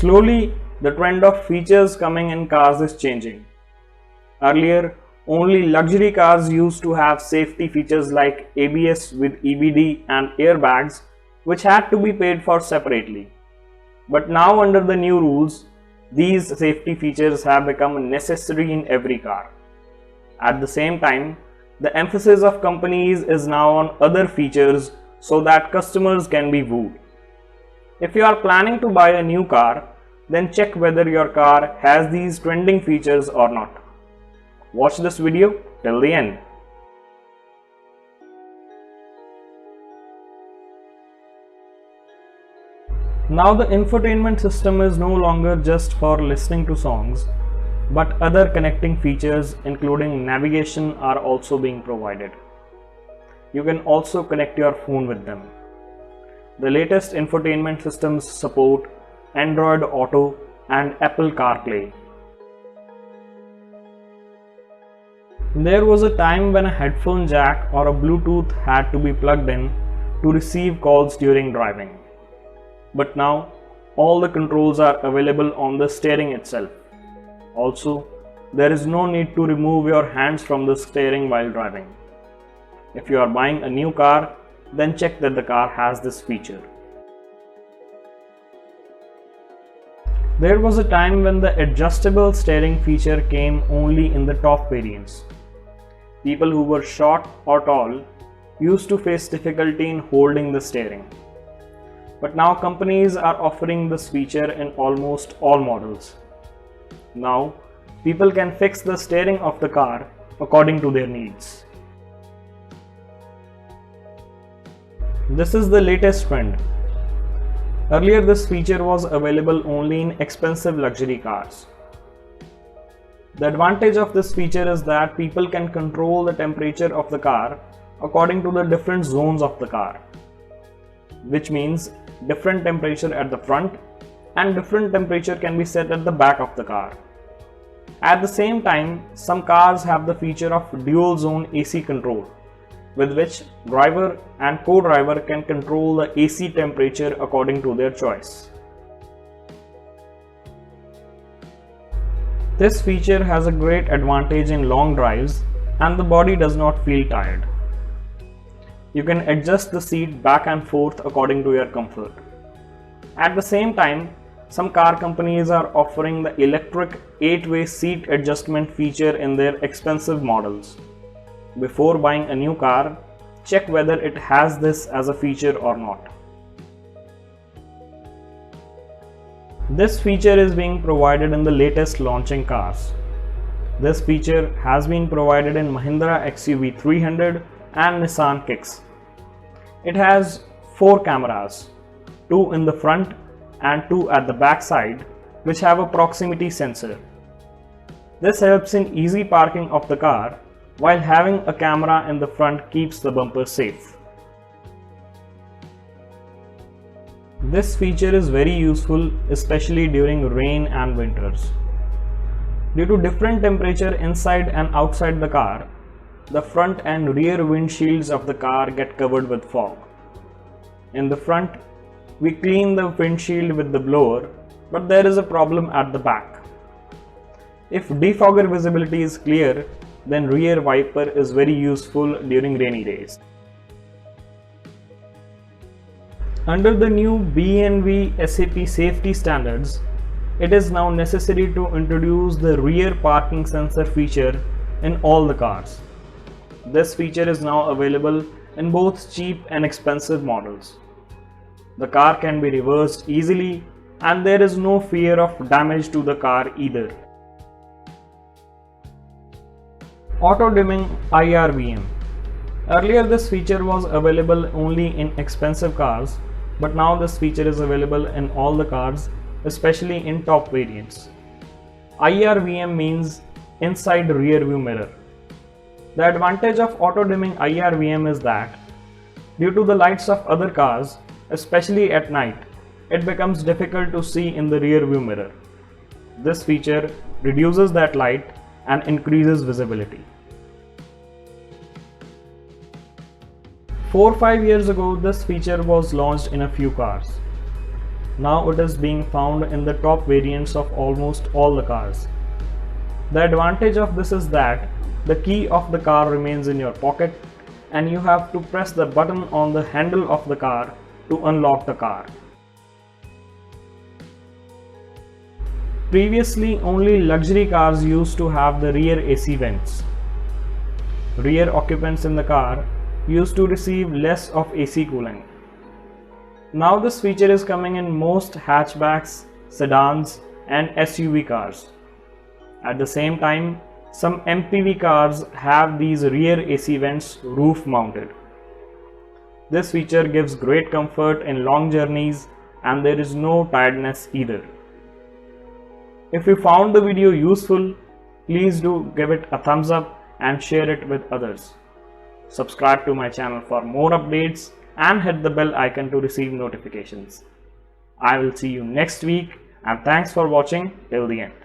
Slowly, the trend of features coming in cars is changing. Earlier, only luxury cars used to have safety features like ABS with EBD and airbags, which had to be paid for separately. But now, under the new rules, these safety features have become necessary in every car. At the same time, the emphasis of companies is now on other features so that customers can be wooed. If you are planning to buy a new car, then check whether your car has these trending features or not. Watch this video till the end. Now the infotainment system is no longer just for listening to songs, but other connecting features including navigation are also being provided. You can also connect your phone with them. The latest infotainment systems support Android Auto and Apple CarPlay. There was a time when a headphone jack or a Bluetooth had to be plugged in to receive calls during driving. But now, all the controls are available on the steering itself. Also, there is no need to remove your hands from the steering while driving. If you are buying a new car, then check that the car has this feature. There was a time when the adjustable steering feature came only in the top variants. People who were short or tall used to face difficulty in holding the steering. But now companies are offering this feature in almost all models. Now, people can fix the steering of the car according to their needs. This is the latest trend. Earlier, this feature was available only in expensive luxury cars. The advantage of this feature is that people can control the temperature of the car according to the different zones of the car, which means different temperature at the front and different temperature can be set at the back of the car. At the same time, some cars have the feature of dual zone AC control, with which driver and co-driver can control the AC temperature according to their choice. This feature has a great advantage in long drives and the body does not feel tired. You can adjust the seat back and forth according to your comfort. At the same time, some car companies are offering the electric 8-way seat adjustment feature in their expensive models. Before buying a new car, check whether it has this as a feature or not. This feature is being provided in the latest launching cars. This feature has been provided in Mahindra XUV 300 and Nissan Kicks. It has 4 cameras, 2 in the front and 2 at the back side, which have a proximity sensor. This helps in easy parking of the car, while having a camera in the front keeps the bumper safe. This feature is very useful, especially during rain and winters. Due to different temperature inside and outside the car, the front and rear windshields of the car get covered with fog. In the front, we clean the windshield with the blower, but there is a problem at the back. If defogger visibility is clear, then rear wiper is very useful during rainy days. Under the new BNV SAP safety standards, it is now necessary to introduce the rear parking sensor feature in all the cars. This feature is now available in both cheap and expensive models. The car can be reversed easily and there is no fear of damage to the car either. Auto dimming IRVM. Earlier this feature was available only in expensive cars, but now this feature is available in all the cars, especially in top variants. IRVM means inside rear view mirror. The advantage of auto dimming IRVM is that due to the lights of other cars, especially at night, it becomes difficult to see in the rear view mirror. This feature reduces that light and increases visibility. 4-5 years ago, this feature was launched in a few cars. Now it is being found in the top variants of almost all the cars. The advantage of this is that the key of the car remains in your pocket and you have to press the button on the handle of the car to unlock the car. Previously, only luxury cars used to have the rear AC vents. Rear occupants in the car used to receive less of AC cooling. Now this feature is coming in most hatchbacks, sedans and SUV cars. At the same time, some MPV cars have these rear AC vents roof mounted. This feature gives great comfort in long journeys and there is no tiredness either. If you found the video useful, please do give it a thumbs up and share it with others. Subscribe to my channel for more updates and hit the bell icon to receive notifications. I will see you next week and thanks for watching till the end.